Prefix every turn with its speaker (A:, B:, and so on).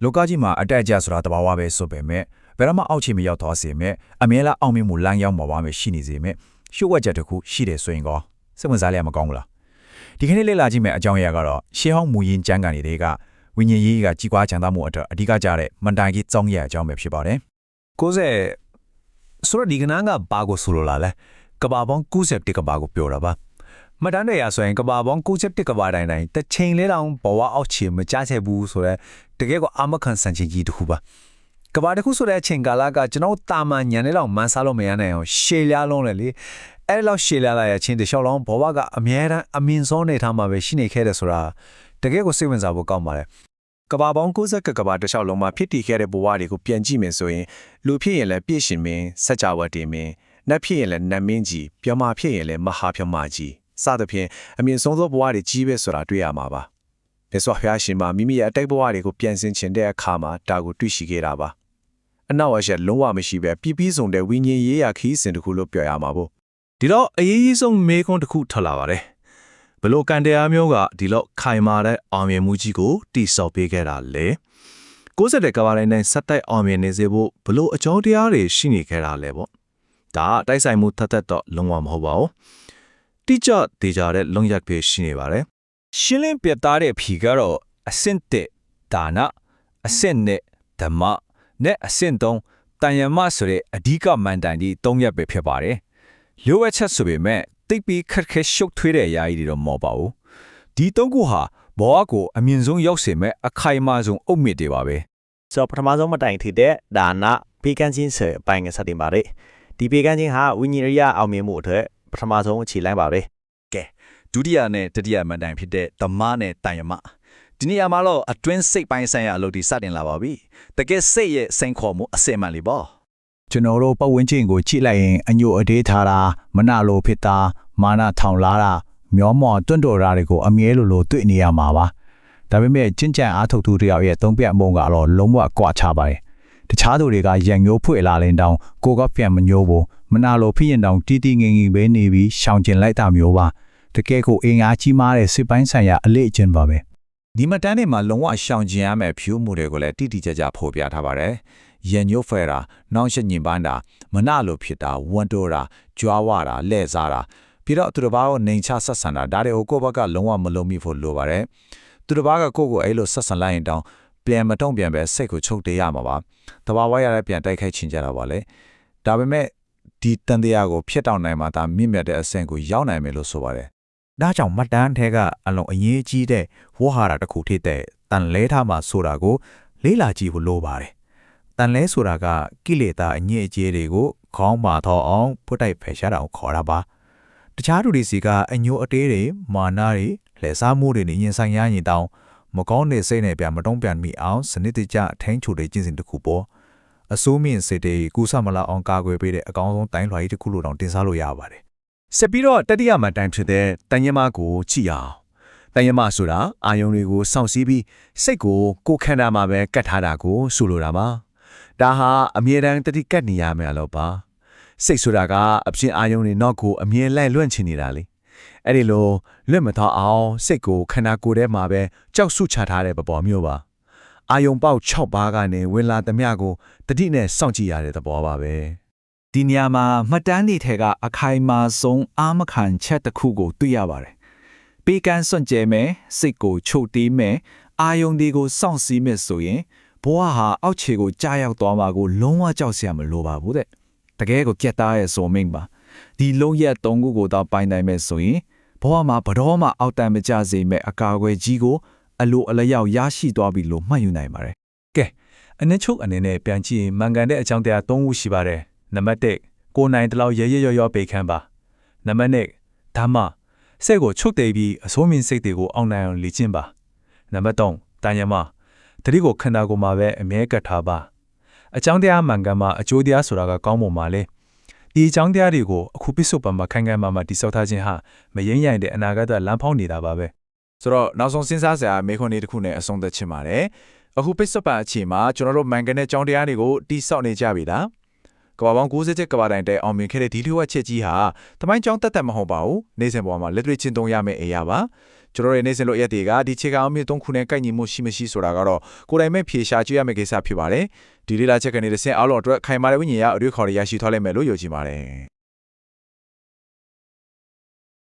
A: လောကကြီးမှာအတက်အကျဆိုတာတဘာဝပဲဆိုပေမဲ့ဘယ်တော့မှအောက်ခြေမရောက်သွားစေမဲ့အမြဲတမ်းအောင်မြင်မှုလမ်းရောက်မှာပါမယ်ရှိနေစေမဲ့ရှုပ်ဝက်ချက်တစ်ခုရှိတယ်ဆိုရင်ကောစိတ်ဝင်စားရမကောင်းဘူးလားဒီကနေ့လေ့လာကြည့်မယ်အကြောင်းအရာကတော့ရှေးဟောင်းမူရင်းကျမ်းဂန်တွေကဝိညာဉ်ရေးကကြီးပွားချမ်းသာမှုအတွက်အဓိကကျတဲ့မန်တိုင်ကြီးကြောင်းရအကြောင်းပဲဖြစ်ပါတယ်
B: 90ဆိုတော့ဒီကနန်းကဘာကိုဆိုလိုလာလဲကဘာပေါင်း90ကဘာကိုပြောတာပါမတန်းတဲ့ရဆိုရင်ကဘာပေါင်း90ကဘာတိုင်းတချိန်လေးတောင်ဘဝအောက်ခြေမကြချက်ဘူးဆိုတော့တကယ်ကိုအာမခံစံချိန်ကြီးတစ်ခုပါကဘာတစ်ခုဆိုတဲ့အချိန်ကာလကကျွန်တော်တာမန်ညံနေတော့မန်းစားလို့မရနိုင်အောင်ရှေ့လျားလုံးလေအဲ့လောက်ရှေ့လျားလာရချင်းတလျှောက်လုံးဘဝကအမြဲတမ်းအမြင့်ဆုံးနေထားမှာပဲရှိနေခဲ့တယ်ဆိုတာတကယ်ကိုစိတ်ဝင်စားဖို့ကောင်းပါတယ်ကဘာပေါင်း90ကဘာတစ်လျှောက်လုံးမှာဖြစ်တည်ခဲ့တဲ့ဘဝတွေကိုပြန်ကြည့်မယ်ဆိုရင်လူဖြစ်ရင်လည်းပြည့်ရှင်မင်းစัจ java တင်မင်းနတ်ဖြစ်ရင်လည်းနတ်မင်းကြီးပြမဖြစ်ရင်လည်းမဟာပြမကြီးစသဖြင့်အမြင့်ဆုံးသောဘဝတွေကြီးပဲဆိုတာတွေ့ရမှာပါမြတ်စွာဘုရားရှင်မှာမိမိရဲ့အတိတ်ဘဝတွေကိုပြန်ဆင်ခြင်တဲ့အခါမှာဒါကိုတွေ့ရှိခဲ့တာပါအနောက်အရက်လုံးဝမရှိပဲပြပြီးဆုံးတဲ့ဝိညာဉ်ရေးရာခီးစဉ်တစ်ခုလို့ပြောရမှာပေါ့ဒီတော့အရေးကြီးဆုံးမေးခွန်းတစ်ခုထွက်လာပါတယ်ဘလို့ကန်တရားမျိုးကဒီလောက်ခိုင်မာတဲ့အောင်မြင်မှုကြီးကိုတိဆောက်ပေးခဲ့တာလေ90ကဘာတိုင်းတိုင်းဆက်တိုက်အောင်မြင်နေစေဖို့ဘလို့အကြောင်းတရားတွေရှိနေခဲ့တာလဲပေါ့ဒါတိုက်ဆိုင်မှုထက်တော့လုံးဝမဟုတ်ပါဘူးတိကျဒေကြတဲ့လုံရက်ပဲရှိနေပါတယ်ရှင်းလင်းပြတာတဲ့ဖြီကတော့အစင့်တဲ့ဒါနအစင့်နဲ့ဓမ္မနဲ့အစင့်သုံးတန်ယမဆိုတဲ့အဓိကမန်တိုင်ဒီ၃ရက်ပဲဖြစ်ပါတယ်လျှို့ဝှက်ချက်ဆိုပေမဲ့တိတ်ပြီးခက်ခဲရှုပ်ထွေးတဲ့အရာကြီးတွေတော့မဟုတ်ပါဘူးဒီ၃ခုဟာဘောကိုအမြင့်ဆုံးရောက်စေမဲ့အခိုင်အမာဆုံးအုတ်မြစ်တွေပါပဲဆ
C: ိုတော့ပထမဆုံးမတိုင်ထီတဲ့ဒါနဘေးကန်းချင်းဆိုအပိုင်းငယ်စတင်ပါတယ်ဒီဘေးကန်းချင်းဟာဝိညာဉ်ရေးအောင်မြင်မှုအတွက်ပထမဆုံးအခြေလိုက်ပါပဲက
B: ဲဒုတိယနဲ့တတိယမန်တိုင်ဖြစ်တဲ့ဓမ္မနဲ့တန်ယမဒီနေရာမှာတော့အတွင်းစိတ်ပိုင်းဆိုင်ရာအလုပ်ဒီစတင်လာပါပြီတကယ်စိတ်ရဲ့စိန်ခေါ်မှုအစင်မှန်လေးပေါ့က
A: ျွန်တော်တို့ပတ်ဝန်းကျင်ကိုကြည့်လိုက်ရင်အညို့အတေးထားတာမနလိုဖြစ်တာမာနထောင်လာတာမျောမောတွန့်တော်တာတွေကိုအမြဲလိုတွေ့နေရမှာပါဒါပေမဲ့ကျင့်ကြံအားထုတ်သူတယောက်ရဲ့သုံးပြတ်မှုကတော့လုံးဝကွာခြားပါတယ်တခြားသူတွေကရံညိုးဖွေလာရင်တောင်ကိုကပြန်မညိုးဘူးမနလိုဖြစ်ရင်တောင်တီးတီးငင်ငင်ပဲနေပြီးရှောင်ကျင်လိုက်တာမျိုးပါတကယ်ကိုအင်အားကြီးမားတဲ့စစ်ပိုင်းဆိုင်ရာအလေးအကျင့်ပါပဲဒ
B: ီမတန်းတွေမှာလုံးဝရှောင်ကျင်ရမယ့်ဖြူမှုတွေကိုလည်းတိတိကျကျဖော်ပြထားပါတယ်ရန်ညိုးဖဲတာနှောင်းရှက်ညင်ပန်းတာမနလိုဖြစ်တာဝန်တိုးတာကြွားဝတာလဲ့စားတာပြီးတော့သူတစ်ပါးကိုနှိမ်ချဆက်ဆံတာဒါတွေကိုကိုယ့်ဘက်ကလုံးဝမလုံးမိဖို့လိုပါတယ်သူတစ်ပါးကကိုယ့်ကိုအဲ့လိုဆက်ဆံလိုက်ရင်တောင်ပြန်မတုံ့ပြန်ပဲစိတ်ကိုချုပ်တေးရမှာပါတဘာဝရတဲ့ပြန်တိုက်ခိုက်ချင်ကြတာပါလေဒါပေမဲ့ဒီတန်တရားကိုဖျက်တောက်နိုင်မှသာမြင့်မြတ်တဲ့အဆင့်ကိုရောက်နိုင်မယ်လို့ဆိုပါတယ်
A: ဒါကြောင့်မှတ်တမ်းထဲကအလုံးအရေးကြီးတဲ့ဝေါ်ဟာရတစ်ခုဖြစ်တဲ့တန်လဲထားမှဆိုတာကိုလေးလာကြည့်ဖို့လိုပါတယ်တန်လဲဆိုတာကကိလေသာအညစ်အကြေးတွေကိုခေါင်းမာထောအောင်ဖွတ်တိုက်ဖယ်ရှားတာကိုခေါ်တာပါတခြားသူတွေစီကအညိုအတေးတွေမာနတွေလှည့်စားမှုတွေနဲ့ရင်ဆိုင်ရရင်တောင်မကောင်းတဲ့စိတ်နဲ့ပြန်မတုံ့ပြန်မိအောင်စနစ်တကျအထင်းချိုတဲ့ကျင့်စဉ်တစ်ခုပေါ့အစိုးမြင့်စိတ်တွေကူးဆမလာအောင်ကာကွယ်ပေးတဲ့အကောင်းဆုံးတိုင်းလွှာကြီးတစ်ခုလို့တောင်တင်စားလို့ရပါတယ်ဆ
B: က်ပြီးတော့တတိယမတိုင်ဖြစ်တဲ့တန်ယမကိုကြည့်အောင်တန်ယမဆိုတာအာယုံတွေကိုစောင့်စည်းပြီးစိတ်ကိုခန္ဓာမှာပဲကတ်ထားတာကိုဆိုလိုတာပါဒါဟာအမြဲတမ်းတတိကတ်နေရမယ်လို့ပါစိတ်ဆိုတာကအပြင်အာယုံတွေနောက်ကိုအမြဲလိုက်လွန့်ချင်နေတာလေအဲ့ဒီလိုလွတ်မသွားအောင်စိတ်ကိုခန္ဓာကိုယ်ထဲမှာပဲကြောက်ဆုချထားတဲ့ပေါ်မျိုးပါအာယုံပေါက်6ပါးကနေဝင်လာသမျှကိုတတိနဲ့စောင့်ကြည့်ရတဲ့သဘောပါပဲဒ
A: ီနေရာမှာမှတ်တမ်းတွေထဲကအခိုင်အမာဆုံးအာမခံချက်တစ်ခုကိုတွေ့ရပါတယ်ပေးကမ်းစွန့်ကြဲမယ်စိတ်ကိုချုပ်တီးမယ်အာယုံတွေကိုစောင့်စည်းမယ်ဆိုရင်ဘဝဟာအောက်ခြေကိုကြားရောက်သွားမှာကိုလုံးဝကြောက်စရာမလိုပါဘူးတဲ့တကယ်ကိုကြက်သားရဲ့ဆိုမိန်ပါဒီလုံးရက်၃ခုကိုတော့ပိုင်နိုင်မယ်ဆိုရင်ဘဝမှာဘတော်မှအောက်တန်မကြစေမဲ့အကာအကွယ်ကြီးကိုအလိုအလျောက်ရရှိသွားပြီလို့မှတ်ယူနိုင်ပါတယ်က
B: ဲအနည်းချုပ်အနေနဲ့ပြန်ကြည့်ရင်မှန်ကန်တဲ့အကြောင်းတရား၃ခုရှိပါတယ်နံပါတ်1ကိုနိုင်တလောက်ရဲရဲရောပေခမ်းပါနံပါတ်2ဓမ္မစိတ်ကိုချုပ်တည်ပြီးအစိုးမြင့်စိတ်တွေကိုအောင်နိုင်အောင်လေ့ကျင့်ပါနံပါတ်3တန်ယမတတိကိုခန္ဓာကိုယ်မှာပဲအမြဲကတ်ထားပါအကြောင်းတရားမှန်ကန်မှာအကျိုးတရားဆိုတာကကောင်းပုံပါလေဒီအကြောင်းတရားတွေကိုအခုပစ္စုပန်မှာခိုင်ခိုင်မာမာတိစောက်ထားခြင်းဟာမရင်းရိုင်တဲ့အနာဂတ်လမ်းဖောက်နေတာပါပဲဆိုတော့နောက်ဆုံးစဉ်းစားစရာမေးခွန်းလေးတစ်ခုနဲ့အဆုံးသတ်ချင်ပါတယ်အခုပစ္စုပန်အချိန်မှာကျွန်တော်တို့မှန်ကန်တဲ့အကြောင်းတရားတွေကိုတိစောက်နေကြပြီလား
A: ကဘာပေါင်း60ကဘာတိုင်တဲ့အောင်မြင်ခဲ့တဲ့ဒီလျှို့ဝှက်ချက်ကြီးဟာတမိုင်းကြောင်းတက်တက်မဟုတ်ပါဘူးနေစဉ်ပေါ်မှာလက်တွေ့ကျင့်သုံးရမယ့်အရာပါကျွန်တော်ရဲ့နေစဉ်လို့ရက်တွေကဒီခြေကအောင်မြင်3ခုနဲ့ကိုက်ညီမှုရှိမရှိဆိုတာကတော့ကိုယ်တိုင်မဲ့ဖြေရှာကြည့်ရမယ့်ကိစ္စဖြစ်ပါတယ်ဒီလေးလာချက်ကနေတစ်ဆင့်အားလုံးအတွက်ခိုင်မာတဲ့ဝိညာဉ်ရအတွေ့အခေါ်ရရှိထားလိမ့်မယ်လို့ယုံကြည်ပါတယ်